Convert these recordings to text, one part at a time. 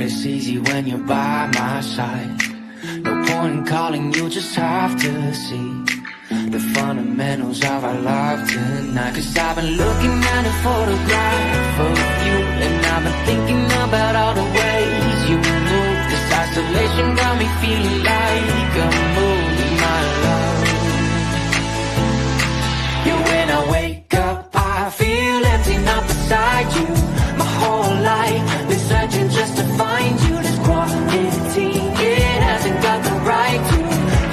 it's easy when you're by my side. No point in calling, you just have to see the fundamentals of our love tonight. Cause I've been looking at a photograph of you, and I've been thinking about all the ways you move. This isolation got me feeling like a movie, my love. Yeah, when I wake up, I feel empty, not beside you. My whole life been searching just to find you. This quarantine, it hasn't got the right to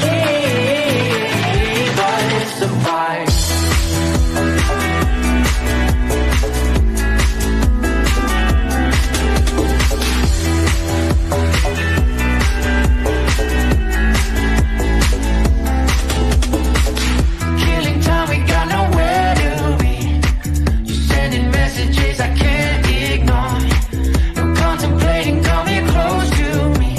keep us apart. Killing time, we got nowhere to be. You're sending messages I can't ignore. You're contemplating coming close to me.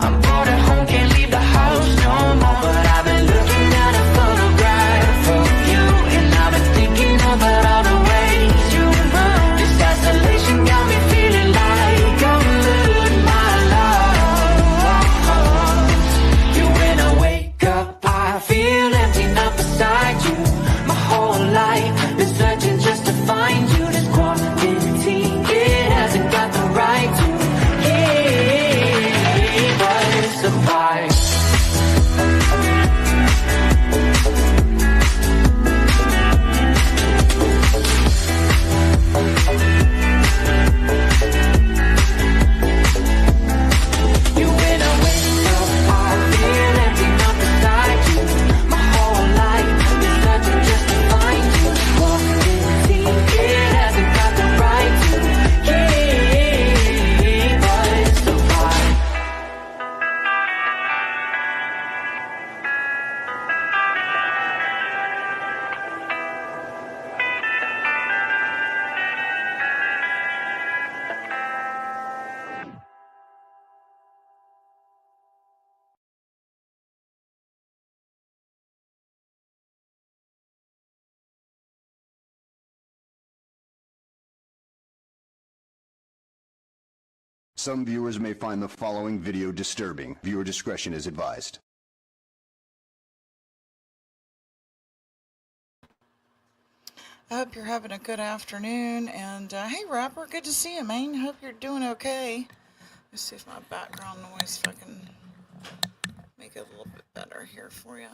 I'm bored at home, can't leave the house no more. But I've been looking at a photograph of you, and I've been thinking about all the ways you move. This isolation got me feeling like I'm losing my love. Yeah, when I wake up, I feel empty, not beside you. My whole life been searching just to find you. This quarantine, it hasn't got the right to keep us apart. You, when I wake up, I feel empty, not beside you. My whole life been searching just to find you. Quarantine, it hasn't got the right to keep us apart. Some viewers may find the following video disturbing. Viewer discretion is advised. I hope you're having a good afternoon, and hey rapper, good to see you, man. Hope you're doing okay. Let's see if my background noise, if I can make it a little bit better here for you.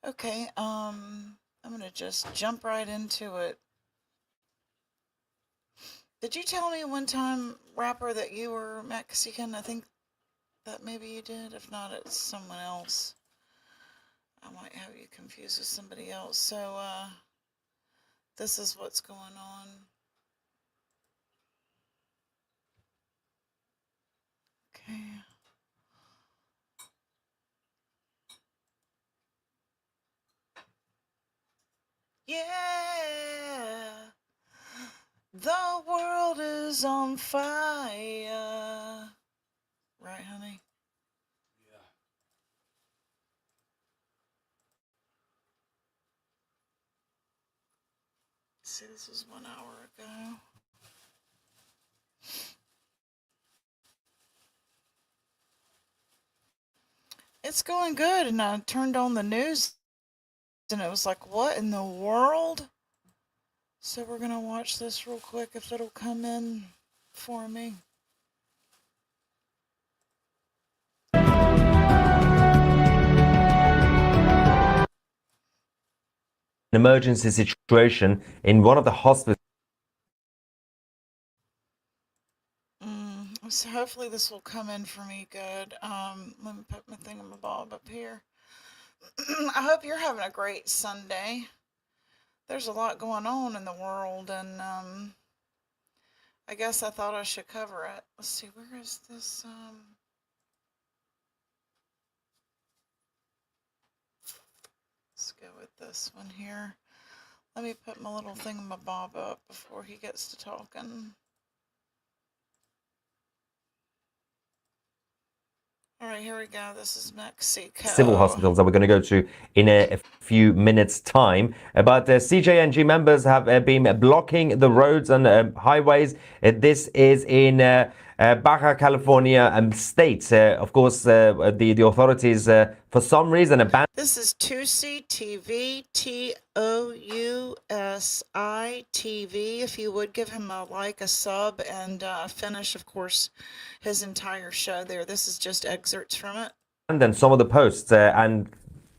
Okay, I'm gonna just jump right into it. Did you tell me one time, rapper, that you were Mexican? I think that maybe you did. If not, it's someone else. I might have you confused with somebody else. So, this is what's going on. Okay. Yeah. The world is on fire. Right, honey? Yeah. See, this was 1 hour ago. It's going good, and I turned on the news, and it was like, what in the world? So we're gonna watch this real quick if it'll come in for me. An emergency situation in one of the hospitals. So hopefully this will come in for me good. Let me put my thingamabob up here. I hope you're having a great Sunday. There's a lot going on in the world, and I guess I thought I should cover it. Let's see, where is this? Let's go with this one here. Let me put my little thingamabob up before he gets to talking. All right, here we go. This is Mexico. Civil hospitals that we're going to go to in a few minutes' time. But CJNG members have been blocking the roads and highways. This is in Baja California state. Of course, the authorities, for some reason, abandoned. This is Tusi TV, TOUSI TV. If you would give him a like, a sub, and finish, of course, his entire show there. This is just excerpts from it. And some of the posts, and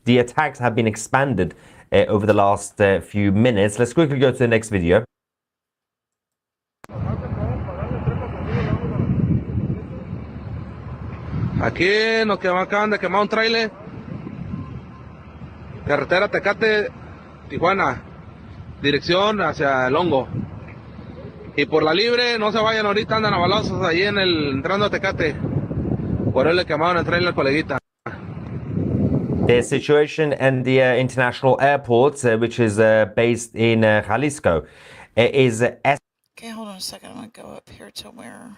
the attacks have been expanded over the last few minutes. Let's quickly go to the next video. Aquí nos acaban de quemar un tráiler, carretera Tecate, Tijuana, dirección hacia el Hongo. Y por la libre, no se vayan ahorita, andan a balazos ahí entrando a Tecate. Por él le quemaron el tráiler al coleguita. The situation in the international airport, which is based in Jalisco, is... Okay, hold on a second. I'm going to go up here to where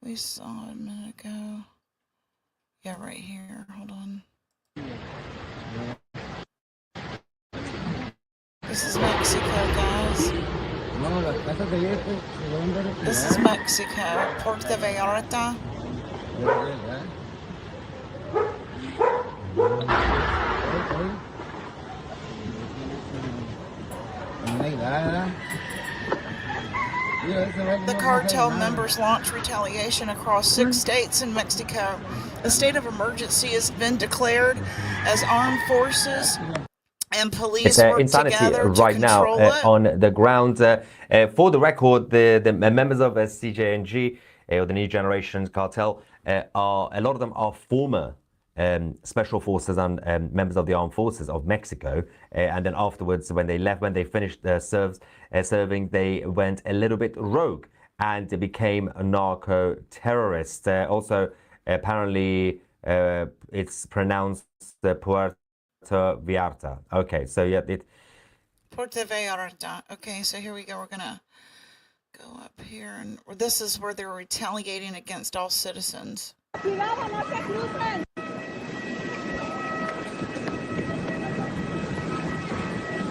we saw it a minute ago. Yeah, right here. Hold on. This is Mexico, guys. This is Mexico. Puerto Vallarta. The cartel members launch retaliation across 6 states in Mexico. A state of emergency has been declared as armed forces and police work insanity together to right now control it. on the ground. For the record, the members of CJNG, or the New Generation Cartel, a lot of them are former special forces and members of the armed forces of Mexico, and then afterwards, when they finished serving, they went a little bit rogue and they became narco terrorists. Also, apparently, it's pronounced Puerto Vallarta. Okay, so yeah, Puerto Vallarta. Okay, so here we go. We're gonna go up here, and this is where they're retaliating against all citizens. Cuidado, no se crucen.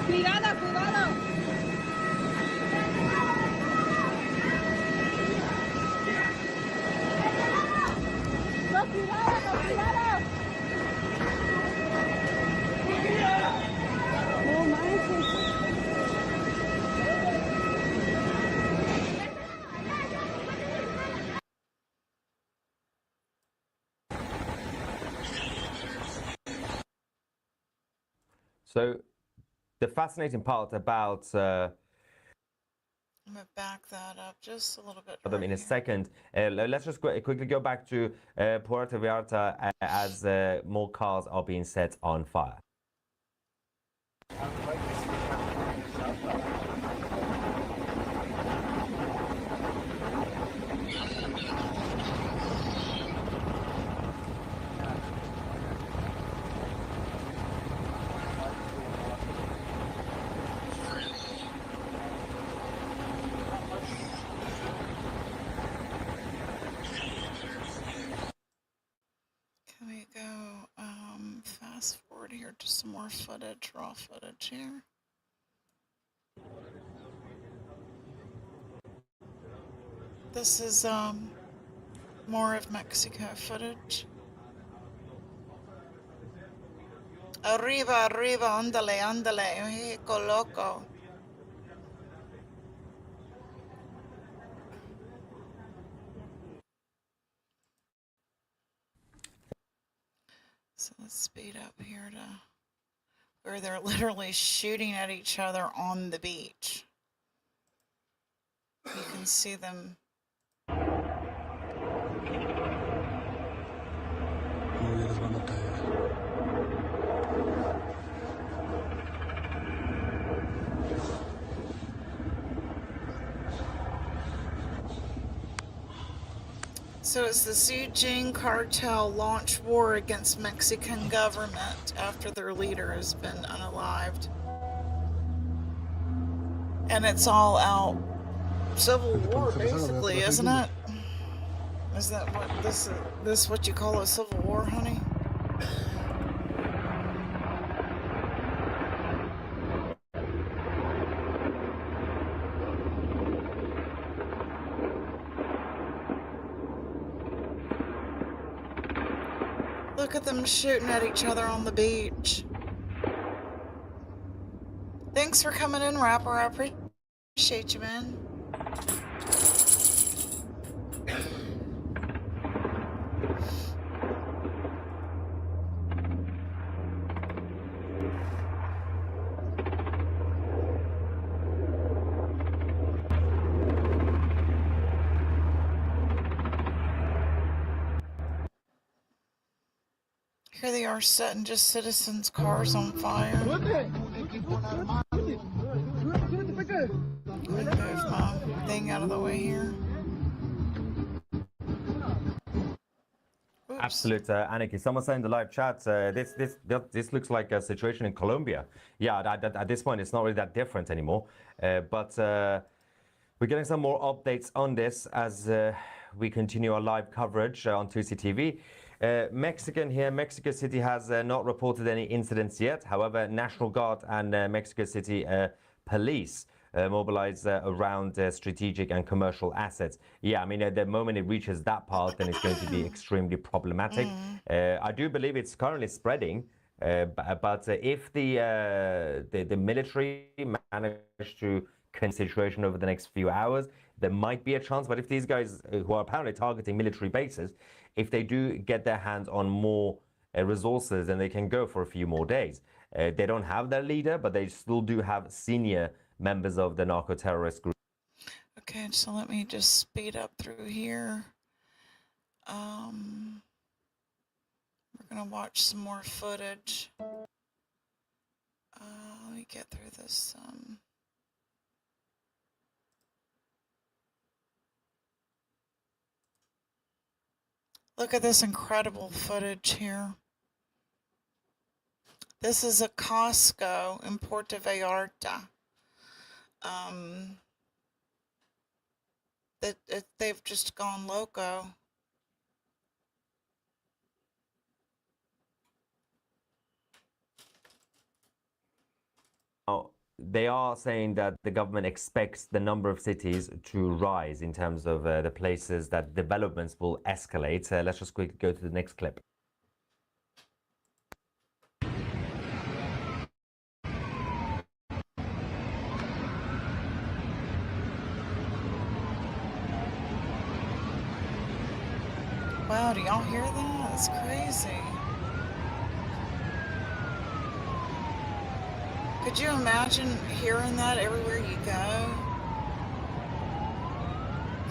Cuidado, cuidado. No, cuidado, no, cuidado. No manches. So the fascinating part about I'm gonna back that up just a little bit. them right in a here. second. Let's just quickly go back to Puerto Vallarta as more cars are being set on fire. Can we go fast forward here to some more footage, raw footage here? This is more of Mexico footage. Arriba, arriba, andale, andale, Mexico, loco. So let's speed up here to where they're literally shooting at each other on the beach. You can see them. So it's the Xi cartel launch war against Mexican government after their leader has been unalived. And it's all out civil war, basically, isn't it? Is that what this what you call a civil war, honey? Look at them shooting at each other on the beach. Thanks for coming in, Rapper. I appreciate you, man. Here they are setting just citizens' cars on fire. Let me move my thing out of the way here. Oops. Absolute anarchy. Someone saying in the live chat, this looks like a situation in Colombia. Yeah, at this point, it's not really that different anymore. But we're getting some more updates on this as we continue our live coverage on 2C TV. Mexico City has not reported any incidents yet. However, National Guard and Mexico City police mobilize around strategic and commercial assets. Yeah, I mean, at the moment it reaches that part, then it's going to be extremely problematic. I do believe it's currently spreading, but if the military manage to contain the situation over the next few hours, there might be a chance. But if these guys who are apparently targeting military bases, if they do get their hands on more resources, then they can go for a few more days. They don't have their leader, but they still do have senior members of the narco-terrorist group. Okay, so let me just speed up through here. We're gonna watch some more footage. Let me get through this. Look at this incredible footage here. This is a Costco in Puerto Vallarta. They've just gone loco. Now, they are saying that the government expects the number of cities to rise in terms of the places that developments will escalate. Let's just quickly go to the next clip. Wow, do y'all hear that? That's crazy. Could you imagine hearing that everywhere you go?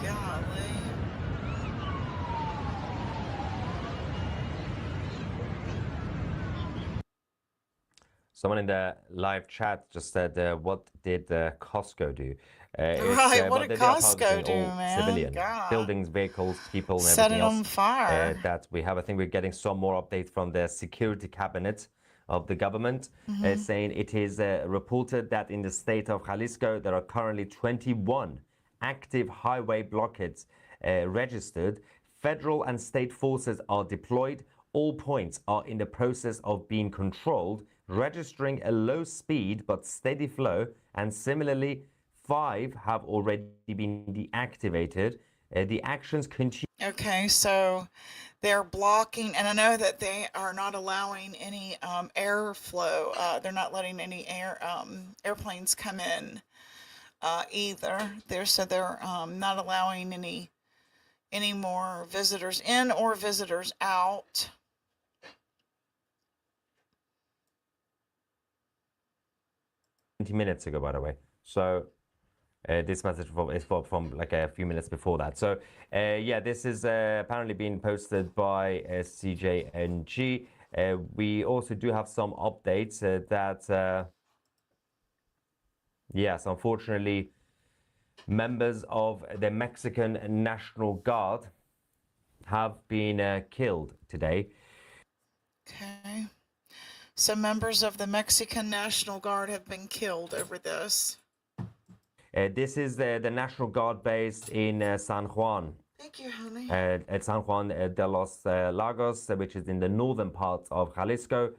Golly. Someone in the live chat just said, what did Costco do? Right, what but did they are Costco targeting do, all man? civilian God. buildings, vehicles, people, and Set everything it else. on fire. That we have. I think we're getting some more updates from the security cabinet of the government, saying it is reported that in the state of Jalisco, there are currently 21 active highway blockades registered. Federal and state forces are deployed. All points are in the process of being controlled, registering a low speed but steady flow, and similarly, 5 have already been deactivated. The actions continue. Okay, so they're blocking, and I know that they are not allowing any airflow. They're not letting any airplanes come in either. They're not allowing any more visitors in or visitors out. Minutes ago, by the way. So this message is from like a few minutes before that. So yeah, this is apparently being posted by CJNG. We also do have some updates that yes, unfortunately, members of the Mexican National Guard have been killed today. Okay. So members of the Mexican National Guard have been killed over this. This is the National Guard based in San Juan. Thank you, honey. At San Juan de los Lagos, which is in the northern part of Jalisco.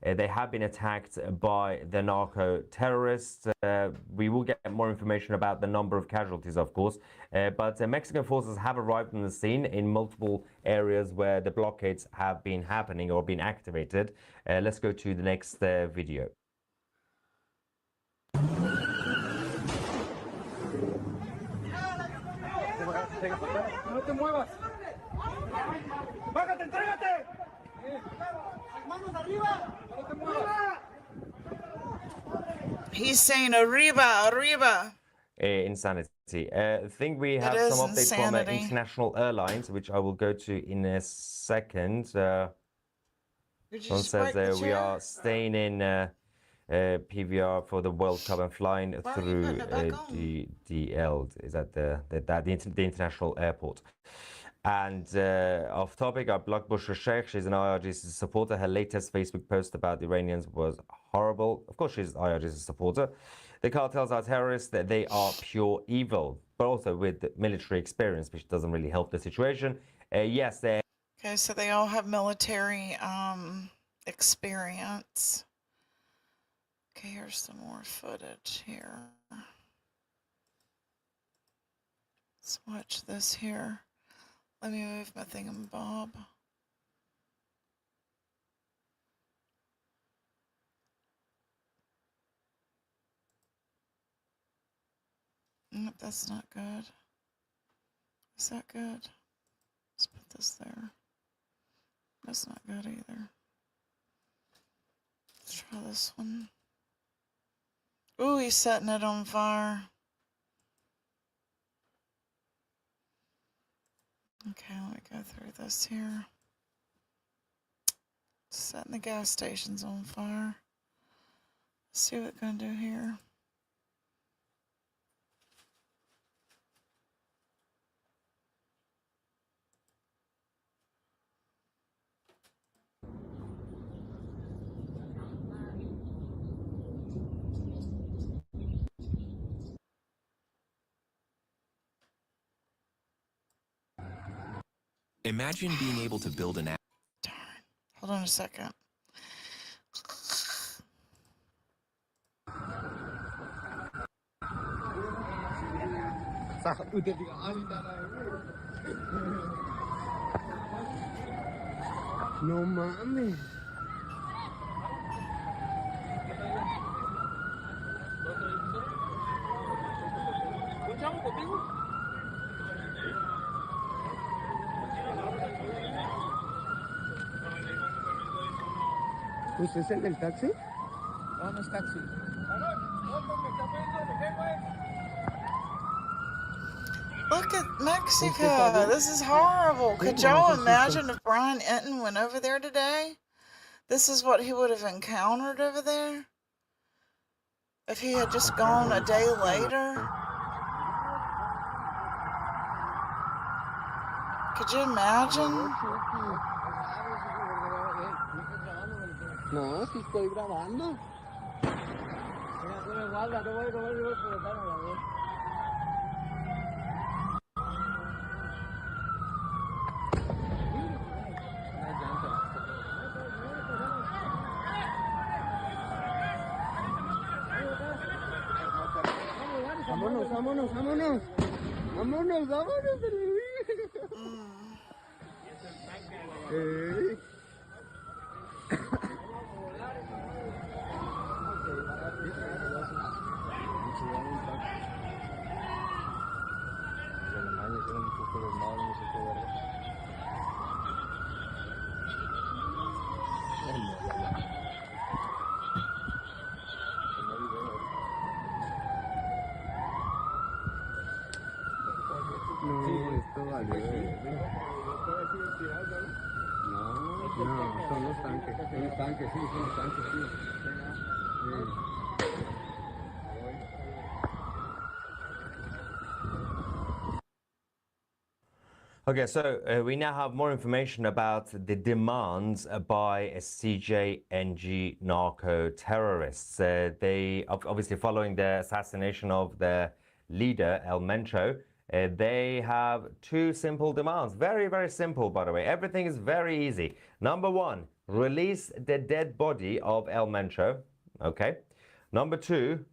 They have been attacked by the narco terrorists. We will get more information about the number of casualties, of course, but Mexican forces have arrived on the scene in multiple areas where the blockades have been happening or been activated. Let's go to the next video. No te muevas. Bájate, entrégate. Manos arriba. No te muevas. He's saying Arriba, Arriba. Insanity. I think we have It is some updates from insanity. international airlines, which I will go to in a second. Did you Someone just break the says we chair? are staying in PVR for the World Cup and flying Why are you through putting it back on? DL. Is that the international airport? And off topic, our Blockbuster Sheikh, she's an IRGC supporter. Her latest Facebook post about the Iranians was horrible. Of course, she's an IRGC supporter. The cartels are terrorists, that they are pure evil, but also with military experience, which doesn't really help the situation. Yes, they Okay, so they all have military experience. Okay, here's some more footage here. Let's watch this here. Let me move my thingamabob. Nope, that's not good. Is that good? Let's put this there. That's not good either. Let's try this one. Ooh, he's setting it on fire. Okay, let me go through this here. Setting the gas stations on fire. Let's see what we're gonna do here. Imagine being able to build an app. Darn. Hold on a second. No mames. ¿Usted es el del taxi? No, no es taxi. Look at Mexico. This is horrible. Could y'all imagine if Brian Enton went over there today? This is what he would have encountered over there? If he had just gone a day later? Could you imagine? No, sí estoy grabando. No me guarda, no voy a preguntar a la vez. Vámonos, vámonos, vámonos. Vámonos, vámonos. No, esto vale. No, son los tanques. Son los tanques, sí, son los tanques, sí. Okay, so we now have more information about the demands by CJNG narco terrorists. They obviously following the assassination of their leader El Mencho. They have two simple demands. Very, very simple, by the way. Everything is very easy. Number one, release the dead body of El Mencho. Okay. Number two,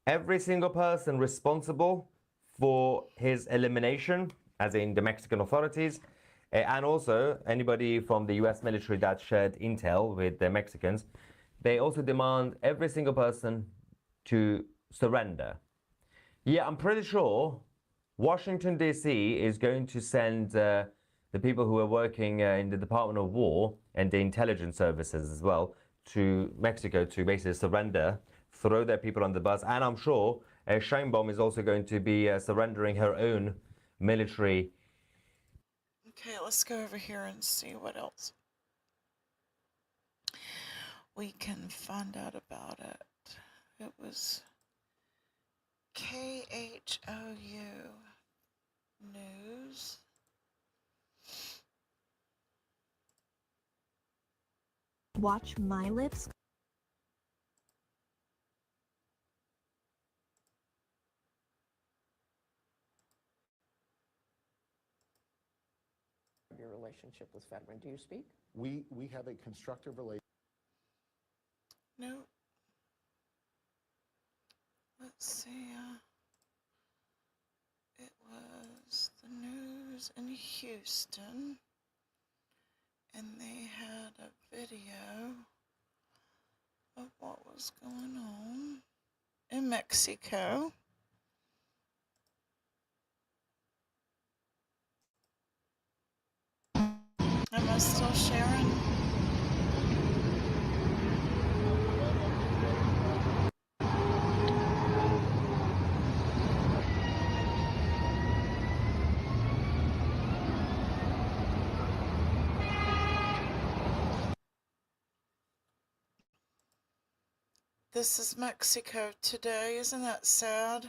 every single person responsible for his elimination, as in the Mexican authorities, and also anybody from the US military that shared intel with the Mexicans, they also demand every single person to surrender. Yeah, I'm pretty sure Washington, D.C. is going to send the people who are working in the Department of War and the intelligence services as well to Mexico to basically surrender, throw their people on the bus. And I'm sure Sheinbaum is also going to be surrendering her own military. Okay, let's go over here and see what else we can find out about it. It was KHOU News. Watch my lips. Your relationship with Fetterman. Do you speak? We have a constructive relationship. No. Let's see. It was the news in Houston, and they had a video of what was going on in Mexico. Am I still sharing? This is Mexico today. Isn't that sad?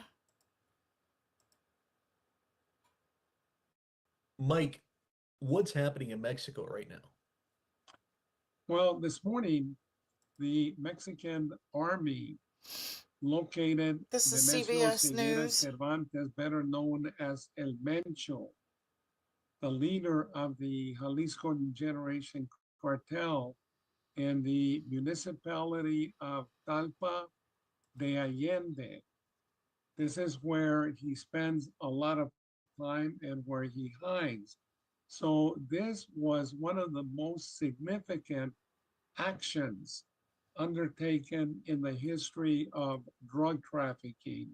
Mike, what's happening in Mexico right now? Well, this morning, the Mexican army located This is Nemesio CBS Ceguera News. Cervantes, better known as El Mencho, the leader of the Jalisco New Generation cartel in the municipality of Talpa de Allende. This is where he spends a lot of time and where he hides. So this was one of the most significant actions undertaken in the history of drug trafficking,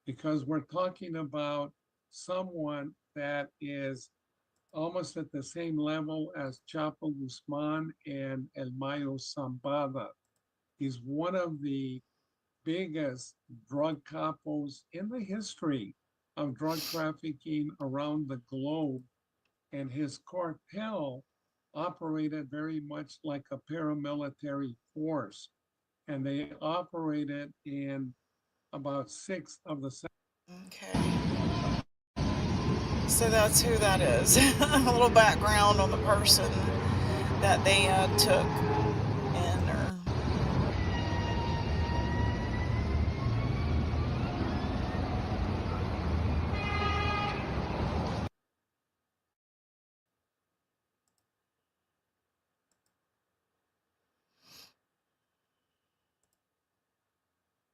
because we're talking about someone that is almost at the same level as Chapo Guzman and El Mayo Zambada. He's one of the biggest drug capos in the history of drug trafficking around the globe. And his cartel operated very much like a paramilitary force. And they operated in about 6 of the 7. Okay. So that's who that is. A little background on the person that they took in.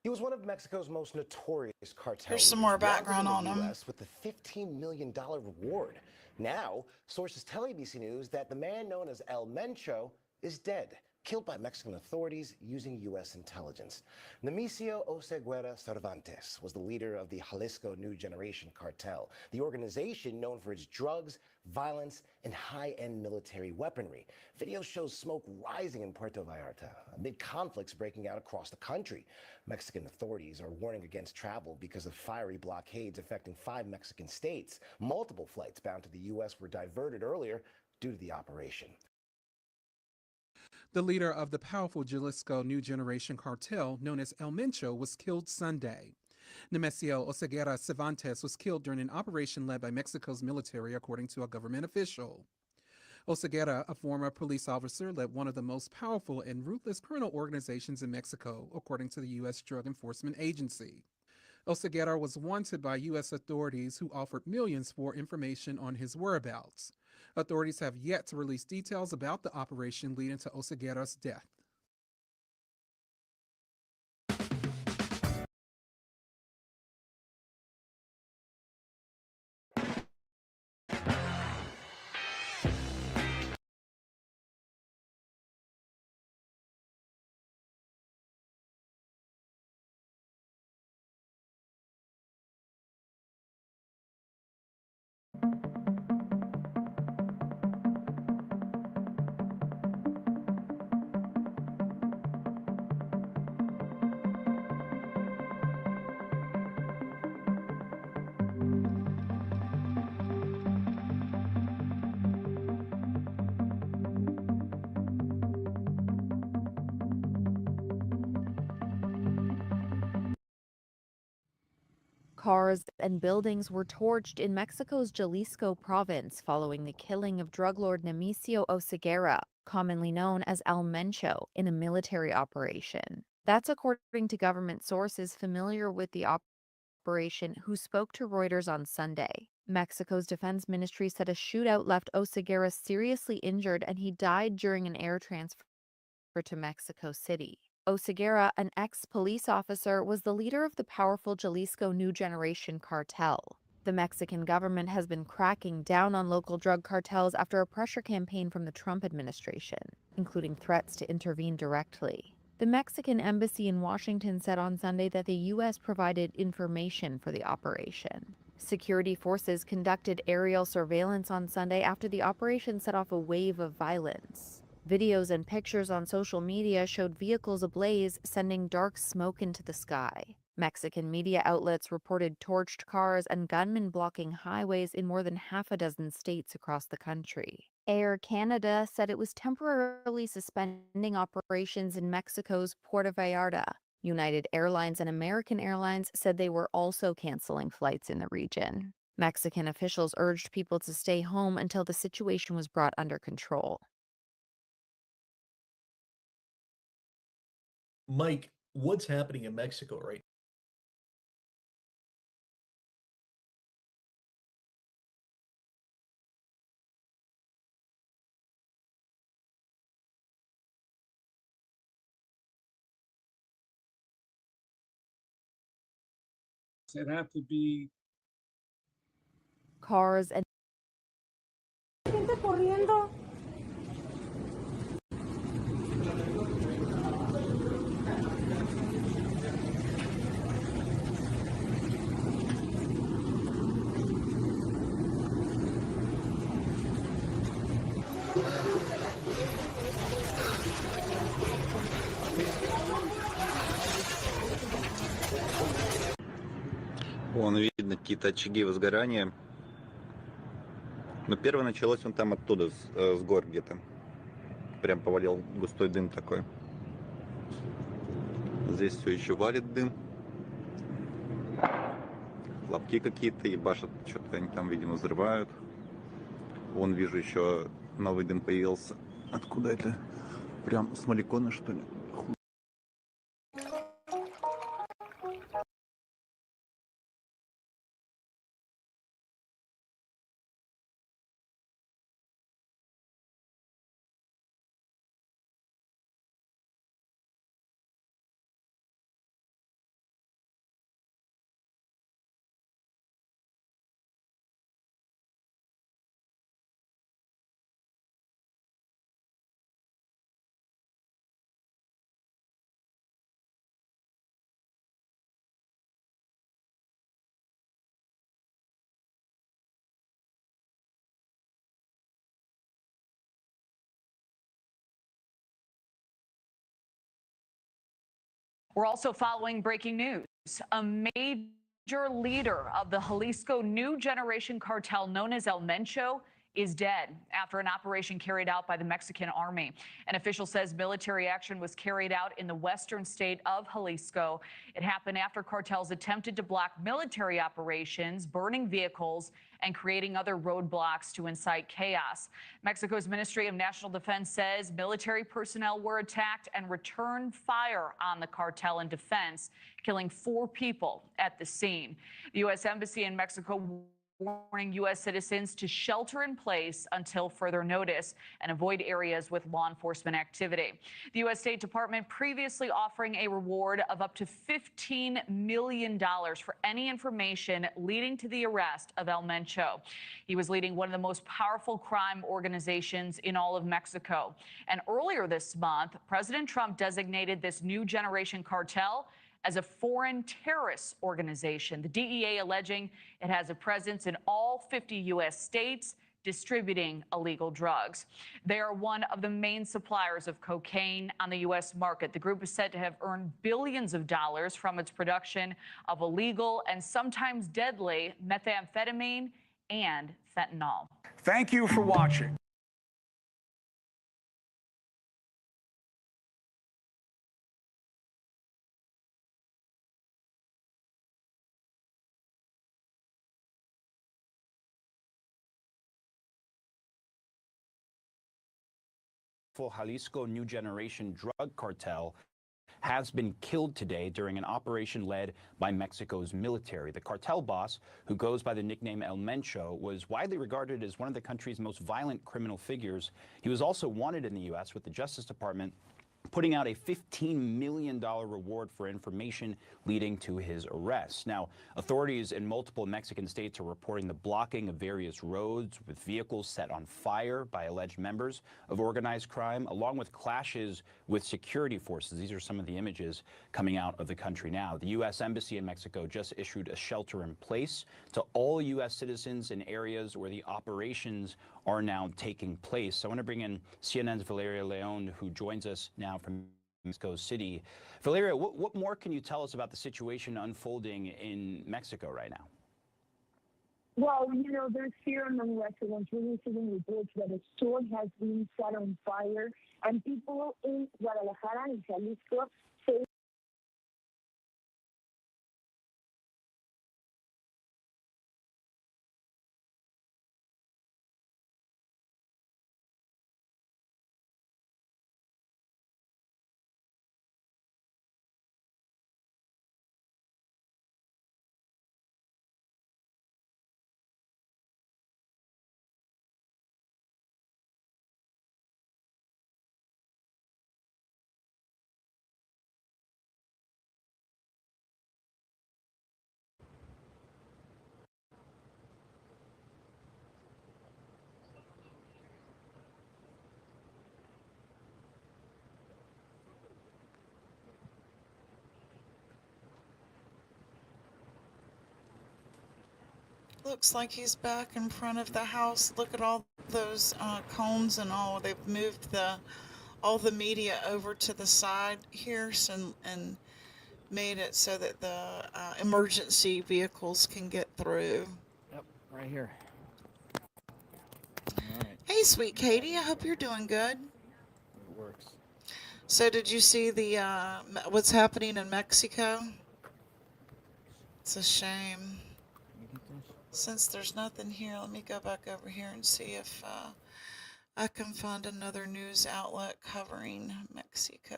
He was one of Mexico's most notorious cartel Here's some leaders, more background wanted in on the him. US with the $15 million reward. Now, sources tell ABC News that the man known as El Mencho is dead, killed by Mexican authorities using U.S. intelligence. Nemesio Oseguera Cervantes was the leader of the Jalisco New Generation cartel, the organization known for its drugs, violence, and high-end military weaponry. Video shows smoke rising in Puerto Vallarta amid conflicts breaking out across the country. Mexican authorities are warning against travel because of fiery blockades affecting 5 Mexican states. Multiple flights bound to the U.S. were diverted earlier due to the operation. The leader of the powerful Jalisco New Generation cartel, known as El Mencho, was killed Sunday. Nemesio Oseguera Cervantes was killed during an operation led by Mexico's military, according to a government official. Oseguera, a former police officer, led one of the most powerful and ruthless criminal organizations in Mexico, according to the U.S. Drug Enforcement Agency. Oseguera was wanted by U.S. authorities who offered millions for information on his whereabouts. Authorities have yet to release details about the operation leading to Oseguera's death. Cars and buildings were torched in Mexico's Jalisco province following the killing of drug lord Nemesio Oseguera, commonly known as El Mencho, in a military operation. That's according to government sources familiar with the operation who spoke to Reuters on Sunday. Mexico's defense ministry said a shootout left Oseguera seriously injured and he died during an air transfer to Mexico City. Oseguera, an ex-police officer, was the leader of the powerful Jalisco New Generation cartel. The Mexican government has been cracking down on local drug cartels after a pressure campaign from the Trump administration, including threats to intervene directly. The Mexican embassy in Washington said on Sunday that the U.S. provided information for the operation. Security forces conducted aerial surveillance on Sunday after the operation set off a wave of violence. Videos and pictures on social media showed vehicles ablaze, sending dark smoke into the sky. Mexican media outlets reported torched cars and gunmen blocking highways in more than half a dozen states across the country. Air Canada said it was temporarily suspending operations in Mexico's Puerto Vallarta. United Airlines and American Airlines said they were also canceling flights in the region. Mexican officials urged people to stay home until the situation was brought under control. Mike, what's happening in Mexico right It had to be Cars and Gente corriendo. Вон видно какие-то очаги возгорания. Но первое началось вон там оттуда, с гор где-то. Прям повалил густой дым такой. Здесь все еще валит дым. Хлопки какие-то ебашат, что-то они там, видимо, взрывают. Вон вижу еще новый дым появился. Откуда это? Прям с Маликона, что ли? We're also following breaking news. A major leader of the Jalisco New Generation cartel known as El Mencho is dead after an operation carried out by the Mexican army. An official says military action was carried out in the western state of Jalisco. It happened after cartels attempted to block military operations, burning vehicles, and creating other roadblocks to incite chaos. Mexico's Ministry of National Defense says military personnel were attacked and returned fire on the cartel in defense, killing 4 people at the scene. The U.S. Embassy in Mexico warning U.S. citizens to shelter in place until further notice and avoid areas with law enforcement activity. The U.S. State Department previously offering a reward of up to $15 million for any information leading to the arrest of El Mencho. He was leading one of the most powerful crime organizations in all of Mexico. And earlier this month, President Trump designated this new generation cartel as a foreign terrorist organization. The DEA alleging it has a presence in all 50 U.S. states, distributing illegal drugs. They are one of the main suppliers of cocaine on the U.S. market. The group is said to have earned billions of dollars from its production of illegal and sometimes deadly methamphetamine and fentanyl. Thank you for watching. Jalisco New Generation drug cartel has been killed today during an operation led by Mexico's military. The cartel boss, who goes by the nickname El Mencho, was widely regarded as one of the country's most violent criminal figures. He was also wanted in the U.S. with the Justice Department putting out a $15 million reward for information leading to his arrest. Now, authorities in multiple Mexican states are reporting the blocking of various roads with vehicles set on fire by alleged members of organized crime, along with clashes with security forces. These are some of the images coming out of the country now. The U.S. Embassy in Mexico just issued a shelter in place to all U.S. citizens in areas where the operations are now taking place. I want to bring in CNN's Valeria Leon, who joins us now from Mexico City. Valeria, what more can you tell us about the situation unfolding in Mexico right now? Well, you know, there's fear among residents. We're receiving reports that a store has been set on fire, and people in Guadalajara and Jalisco say Looks like he's back in front of the house. Look at all those cones and all. They've moved all the media over to the side here and made it so that the emergency vehicles can get through. Yep, right here. Hey, sweet Katie. I hope you're doing good. It works. So, did you see the what's happening in Mexico? It's a shame. Since there's nothing here, let me go back over here and see if I can find another news outlet covering Mexico.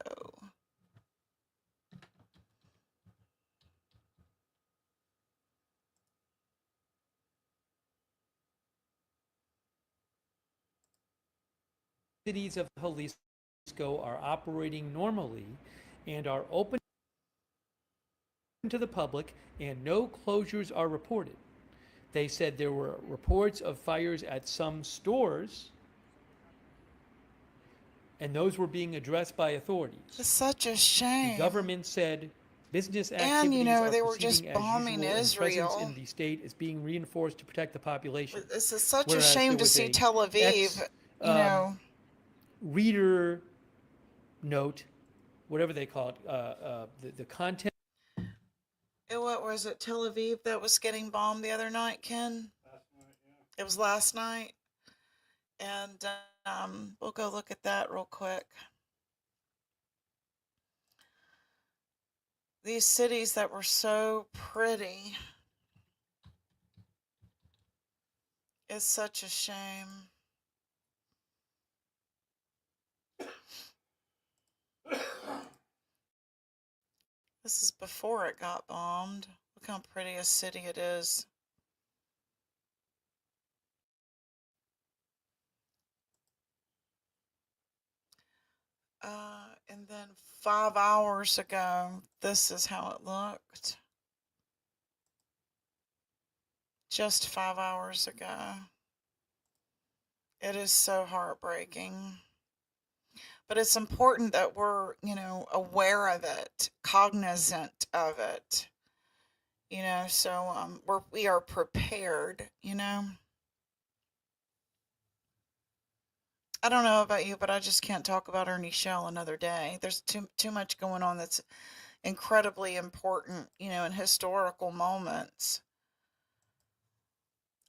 Cities of Jalisco are operating normally and are open to the public, and no closures are reported. They said there were reports of fires at some stores, and those were being addressed by authorities. It's such a shame. The government said business activities and, you know, are they were just proceeding as bombing usual, and Israel. presence in the state is being reinforced to protect the population. This is such Whereas a shame there to was see a Tel Aviv, you know. Reader note, whatever they call it, the content. What was it, Tel Aviv that was getting bombed the other night, Ken? Last night, yeah. It was last night? And we'll go look at that real quick. These cities that were so pretty. It's such a shame. This is before it got bombed. Look how pretty a city it is. And then 5 hours ago, this is how it looked. Just 5 hours ago. It is so heartbreaking. But it's important that we're, aware of it, cognizant of it. So we are prepared, I don't know about you, but I just can't talk about Ernie Shell another day. There's too much going on that's incredibly important, in historical moments.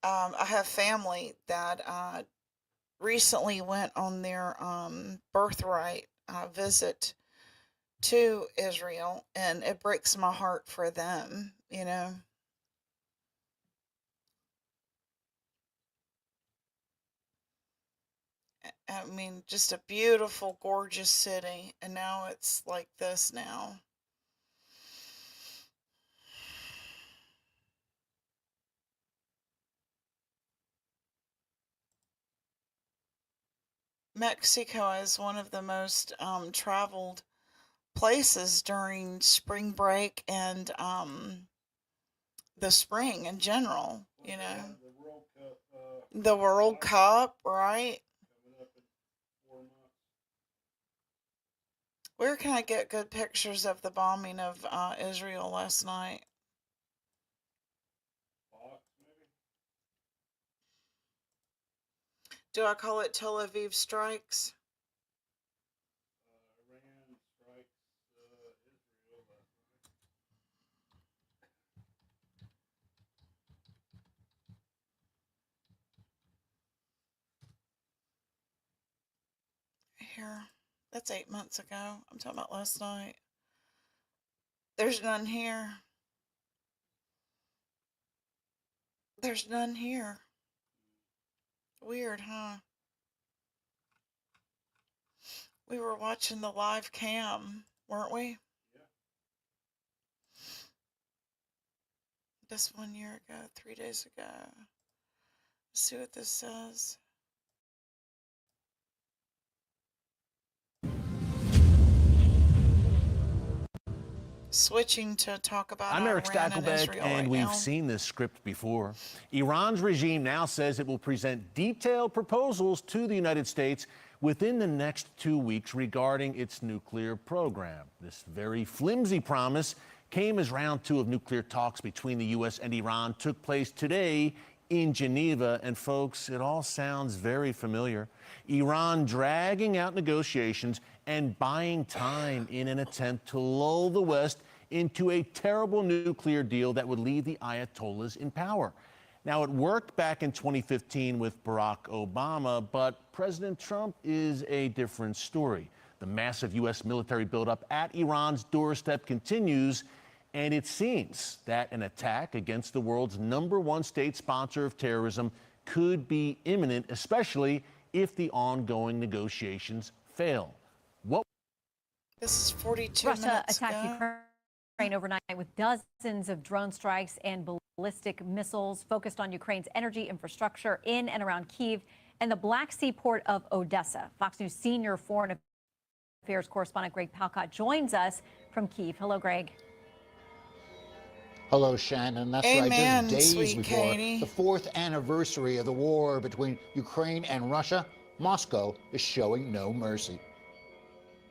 I have family that recently went on their birthright visit to Israel, and it breaks my heart for them, I mean, just a beautiful, gorgeous city, and now it's like this now. Mexico is one of the most traveled places during spring break and the spring in general, The World Cup, right? Where can I get good pictures of the bombing of Israel last night? Do I call it Tel Aviv strikes? Here. That's 8 months ago. I'm talking about last night. There's none here. There's none here. Weird, huh? We were watching the live cam, weren't we? Yeah. Just 1 year ago, 3 days ago. Let's see what this says. Switching to talk about I'm Eric Iran and Stakelbeck, Israel and right we've now. seen this script before. Iran's regime now says it will present detailed proposals to the United States within the next 2 weeks regarding its nuclear program. This very flimsy promise came as round 2 of nuclear talks between the U.S. and Iran took place today in Geneva. And folks, it all sounds very familiar. Iran dragging out negotiations and buying time in an attempt to lull the West into a terrible nuclear deal that would leave the Ayatollahs in power. Now, it worked back in 2015 with Barack Obama, but President Trump is a different story. The massive U.S. military buildup at Iran's doorstep continues, and it seems that an attack against the world's #1 state sponsor of terrorism could be imminent, especially if the ongoing negotiations fail. This is 42 Russia minutes attacked ago. Ukraine overnight with dozens of drone strikes and ballistic missiles focused on Ukraine's energy infrastructure in and around Kyiv and the Black Sea port of Odessa. Fox News senior foreign affairs correspondent Greg Palcott joins us from Kyiv. Hello, Greg. Hello, Shannon. That's Amen, right. Just days sweet before Katie. the 4th anniversary of the war between Ukraine and Russia, Moscow is showing no mercy.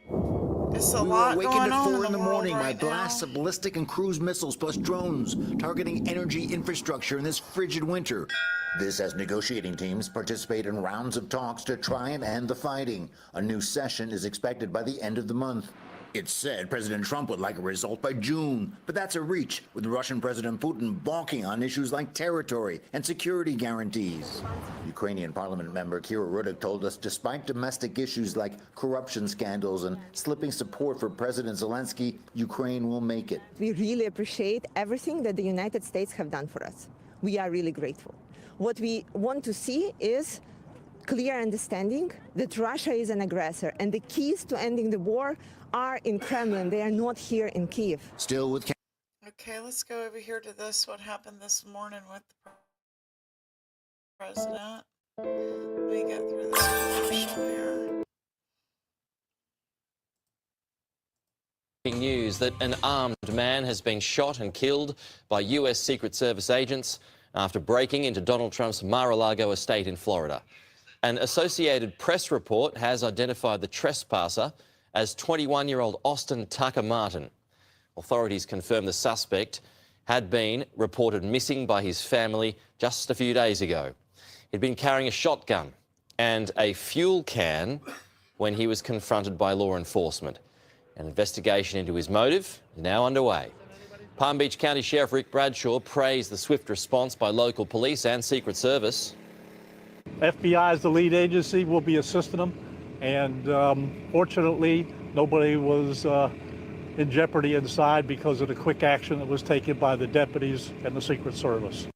There's a We were lot awakened going at on 4 in the morning by right blasts of ballistic and cruise missiles plus drones targeting energy infrastructure in this frigid winter. This as negotiating teams participate in rounds of talks to try and end the fighting. A new session is expected by the end of the month. It's said President Trump would like a result by June, but that's a reach, with Russian President Putin balking on issues like territory and security guarantees. Ukrainian parliament member Kira Rudik told us despite domestic issues like corruption scandals and slipping support for President Zelensky, Ukraine will make it. We really appreciate everything that the United States have done for us. We are really grateful. What we want to see is clear understanding that Russia is an aggressor, and the keys to ending the war are in Kremlin. They are not here in Kyiv. Still with Okay, let's go over here to this. What happened this morning with the president? Let me get through this commercial here. News that an armed man has been shot and killed by U.S. Secret Service agents after breaking into Donald Trump's Mar-a-Lago estate in Florida. An Associated Press report has identified the trespasser as 21-year-old Austin Tucker Martin. Authorities confirm the suspect had been reported missing by his family just a few days ago. He'd been carrying a shotgun and a fuel can when he was confronted by law enforcement. An investigation into his motive is now underway. Palm Beach County Sheriff Rick Bradshaw praised the swift response by local police and Secret Service. FBI is the lead agency. We'll be assisting them. And fortunately, nobody was in jeopardy inside because of the quick action that was taken by the deputies and the Secret Service.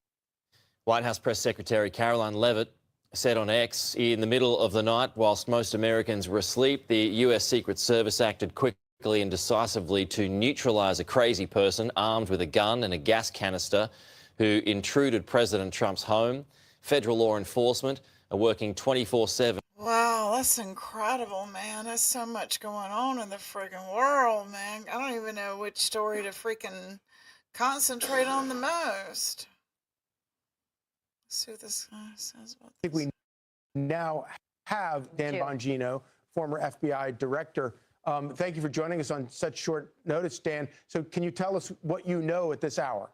White House Press Secretary Caroline Leavitt said on X, in the middle of the night, whilst most Americans were asleep, the U.S. Secret Service acted quickly and decisively to neutralise a crazy person armed with a gun and a gas canister who intruded President Trump's home. Federal law enforcement are working 24/7. Wow, that's incredible, man. There's so much going on in the friggin' world, man. I don't even know which story to freaking concentrate on the most. Let's see what this guy says about this. I think we now have Dan Bongino, former FBI director. Thank you for joining us on such short notice, Dan. So can you tell us what you know at this hour?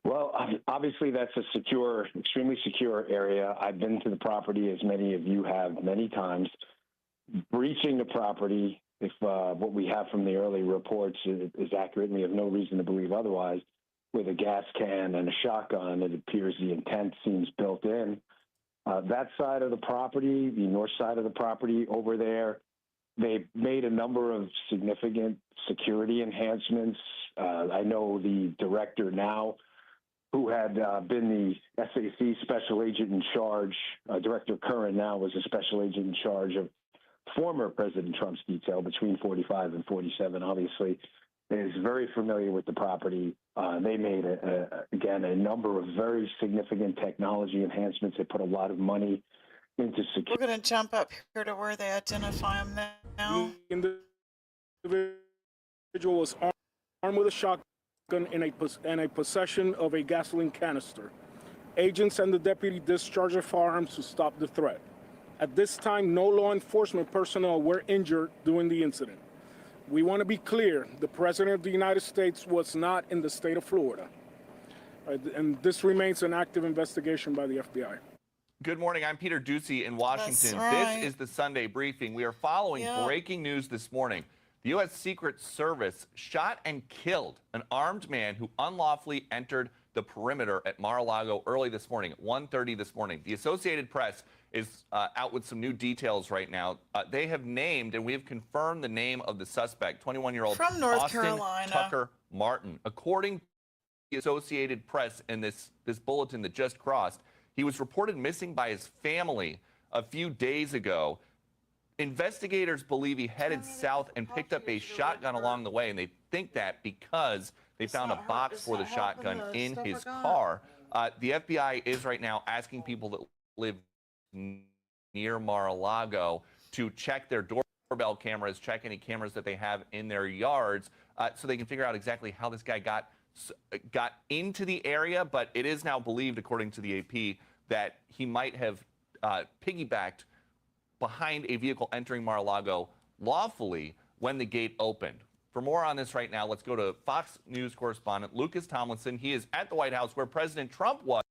Well, obviously that's a secure, extremely secure area. I've been to the property, as many of you have, many times. Breaching the property, if what we have from the early reports is accurate, and we have no reason to believe otherwise, with a gas can and a shotgun, it appears the intent seems built in. That side of the property, the north side of the property over there, they made a number of significant security enhancements. I know the director now, who had been the SAC special agent in charge, Director Curran now was a special agent in charge of former President Trump's detail between 45 and 47, obviously, is very familiar with the property. They made, again, a number of very significant technology enhancements. They put a lot of money into security. We're going to jump up here to where they identify him now. The individual was armed with a shotgun and a possession of a gasoline canister. Agents and the deputy discharged their firearms to stop the threat. At this time, no law enforcement personnel were injured during the incident. We want to be clear, the President of the United States was not in the state of Florida. And this remains an active investigation by the FBI. Good morning. I'm Peter Ducey in Washington. Right. This is the Sunday briefing. We are following breaking news this morning. The U.S. Secret Service shot and killed an armed man who unlawfully entered the perimeter at Mar-a-Lago early this morning, at 1:30 this morning. The Associated Press is out with some new details right now. They have named, and we have confirmed the name of the suspect, 21-year-old From North Austin Carolina. Tucker Martin. According to the Associated Press in this bulletin that just crossed, he was reported missing by his family a few days ago. Investigators believe he headed south and picked up a shotgun along the way, and they think that because they found a box for the shotgun in his car. The FBI is right now asking people that live near Mar-a-Lago to check their doorbell cameras, check any cameras that they have in their yards, so they can figure out exactly how this guy got into the area. But it is now believed, according to the AP, that he might have piggybacked behind a vehicle entering Mar-a-Lago lawfully when the gate opened. For more on this right now, let's go to Fox News correspondent Lucas Tomlinson. He is at the White House where President Trump was.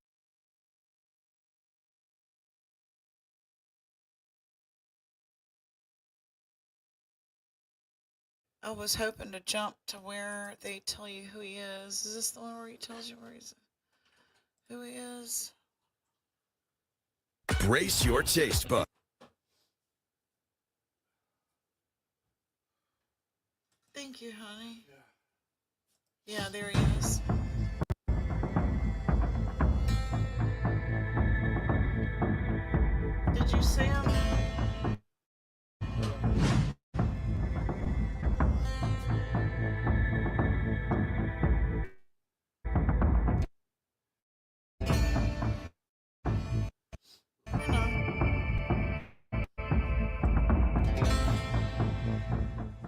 I was hoping to jump to where they tell you who he is. Is this the one where he tells you who he is? Brace your taste buds. Thank you, honey. Yeah, there he is. Did you see him?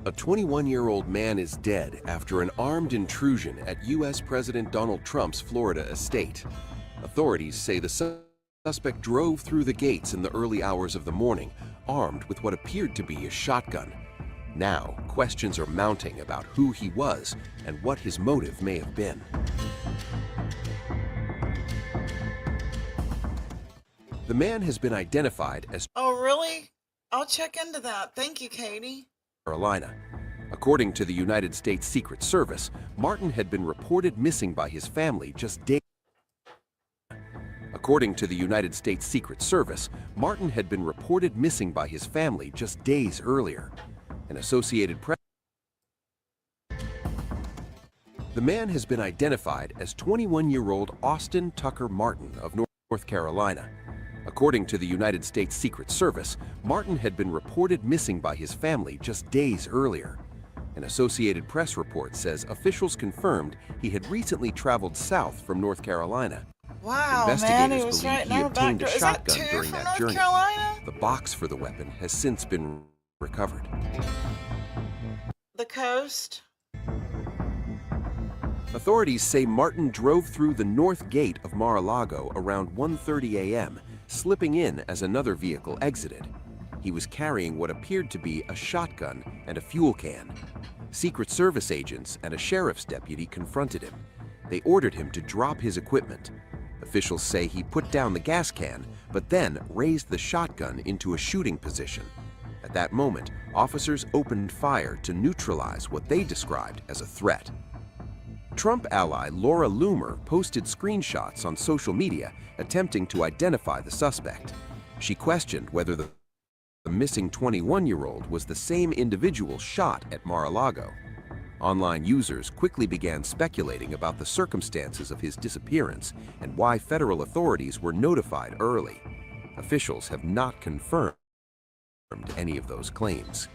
A 21-year-old man is dead after an armed intrusion at U.S. President Donald Trump's Florida estate. Authorities say the suspect drove through the gates in the early hours of the morning, armed with what appeared to be a shotgun. Now, questions are mounting about who he was and what his motive may have been. The man has been identified as Oh, really? I'll check into that. Thank you, Katie. Carolina. According to the United States Secret Service, Martin had been reported missing by his family just days. According to the United States Secret Service, Martin had been reported missing by his family just days earlier. An Associated Press. The man has been identified as 21-year-old Austin Tucker Martin of North Carolina. According to the United States Secret Service, Martin had been reported missing by his family just days earlier. An Associated Press report says officials confirmed he had recently traveled south from North Carolina. Wow, Investigators man, he was believe right he in our obtained a back door. Is that shotgun two during from that North journey. Carolina? The box for the weapon has since been recovered. The coast? Authorities say Martin drove through the north gate of Mar-a-Lago around 1:30 a.m., slipping in as another vehicle exited. He was carrying what appeared to be a shotgun and a fuel can. Secret Service agents and a sheriff's deputy confronted him. They ordered him to drop his equipment. Officials say he put down the gas can, but then raised the shotgun into a shooting position. At that moment, officers opened fire to neutralize what they described as a threat. Trump ally Laura Loomer posted screenshots on social media attempting to identify the suspect. She questioned whether the missing 21-year-old was the same individual shot at Mar-a-Lago. Online users quickly began speculating about the circumstances of his disappearance and why federal authorities were notified early. Officials have not confirmed any of those claims.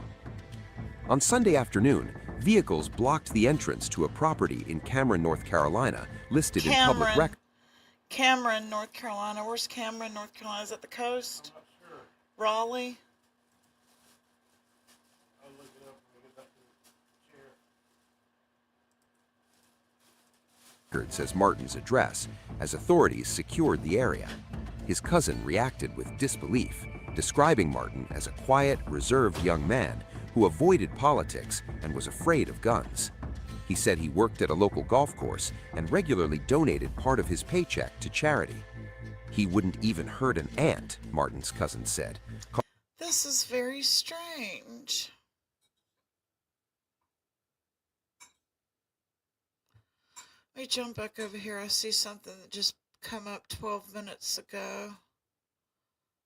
On Sunday afternoon, vehicles blocked the entrance to a property in Cameron, North Carolina, listed in public records. Cameron, North Carolina. Where's Cameron, North Carolina? Is that the coast? Raleigh? As Martin's address, as authorities secured the area. His cousin reacted with disbelief, describing Martin as a quiet, reserved young man who avoided politics and was afraid of guns. He said he worked at a local golf course and regularly donated part of his paycheck to charity. He wouldn't even hurt an ant, Martin's cousin said. This is very strange. Let me jump back over here. I see something that just come up 12 minutes ago.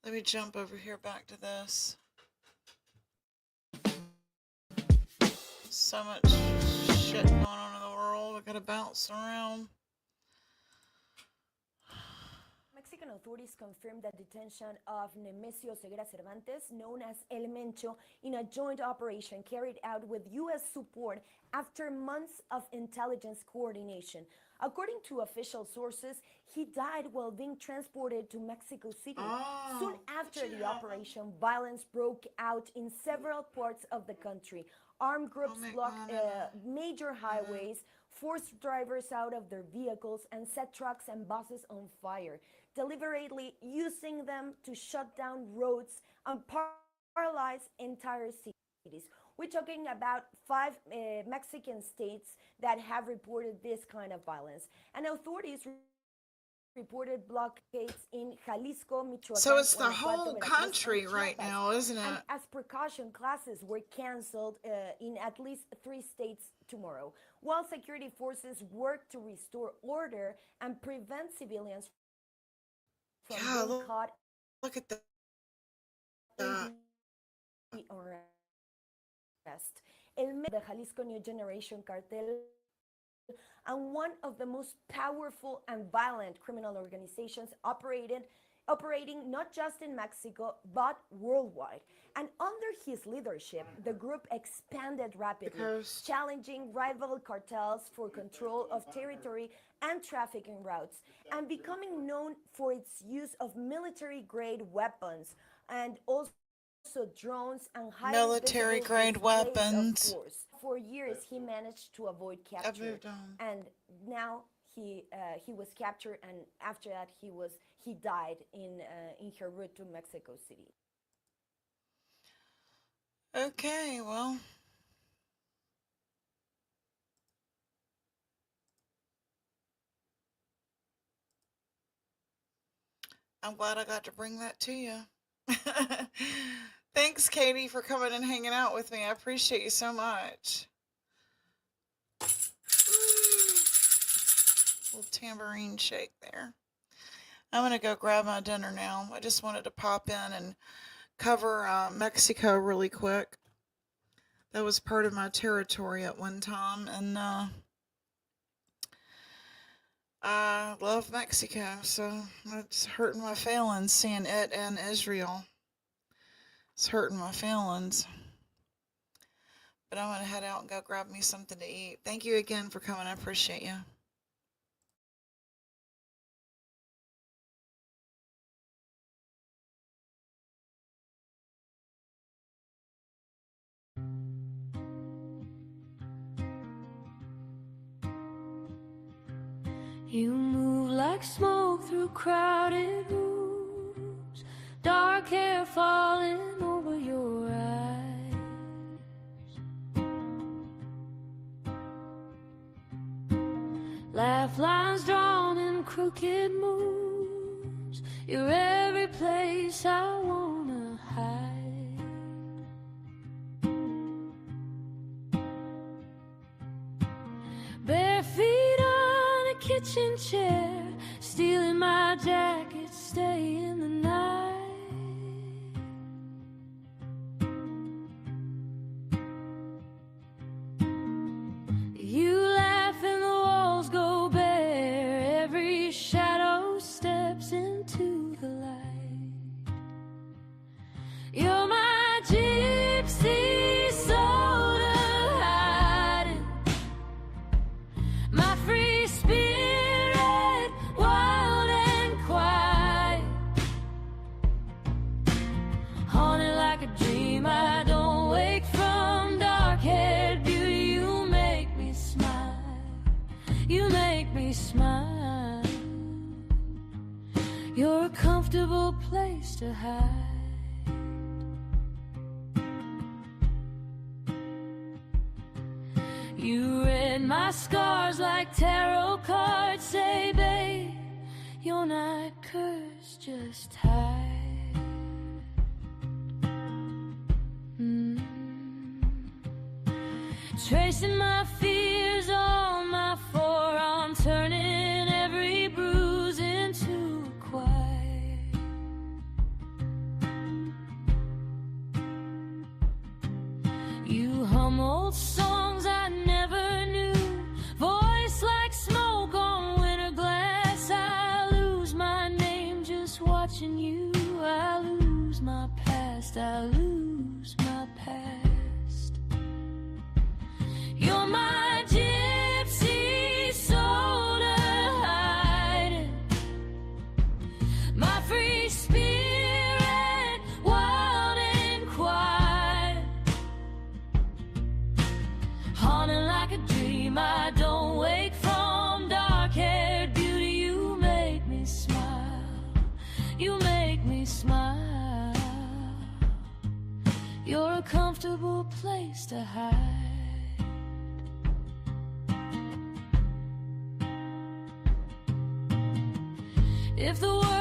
Let me jump over here back to this. So much shit going on in the world. I gotta bounce around. Mexican authorities confirmed the detention of Nemesio Ceguera Cervantes, known as El Mencho, in a joint operation carried out with U.S. support after months of intelligence coordination. According to official sources, he died while being transported to Mexico City. Soon after the operation, violence broke out in several parts of the country. Armed groups blocked major highways, forced drivers out of their vehicles, and set trucks and buses on fire, deliberately using them to shut down roads and paralyze entire cities. We're talking about 5 Mexican states that have reported this kind of violence. And authorities reported blockades in Jalisco, Michoacan, So it's the Guanajuato, whole Veracruz, country and right Chiapas. now, isn't And it? as precaution, classes were canceled in at least 3 states tomorrow, while security forces work to restore order and prevent civilians from God, being caught look at that. in the arrest. The Jalisco New Generation Cartel, and one of the most powerful and violent criminal organizations operating not just in Mexico, but worldwide. And under his leadership, the group expanded rapidly, challenging rival cartels for control of territory and trafficking routes, and becoming known for its use of military-grade weapons and also drones and Military-grade weapons. Of force. For years, he managed to avoid capture, and now he was captured, and after that, he died in her route to Mexico City. Okay, well. I'm glad I got to bring that to you. Thanks, Katie, for coming and hanging out with me. I appreciate you so much. Little tambourine shake there. I'm going to go grab my dinner now. I just wanted to pop in and cover Mexico really quick. That was part of my territory at one time, and I love Mexico, so it's hurting my feelings seeing it and Israel. It's hurting my feelings. But I'm going to head out and go grab me something to eat. Thank you again for coming. I appreciate you. You move like smoke through crowded rooms, dark hair falling over your eyes. Laugh lines drawn in crooked moves. You're every place I wanna hide. Bare feet on a kitchen chair, stealing my jacket, stay in the night. You laugh and the walls go bare, every shadow steps into the light. You're my gypsy soul to hiding, my free spirit, wild and quiet, haunted like a dream I don't wake from. Dark-haired beauty, you make me smile, you make me smile. You're a comfortable place to hide. You read my scars like tarot cards, say, babe, you're not cursed, just hide. Tracing my fears on my forearm, turning every bruise into a quiet. You hum old songs I never knew, voice like smoke on winter glass. I lose my name just watching you. I lose my past, I lose my past. You're my gypsy soul to hide, my free spirit, wild and quiet, haunting like a dream I don't wake from. Dark-haired beauty, you make me smile, you make me smile. You're a comfortable place to hide. If the world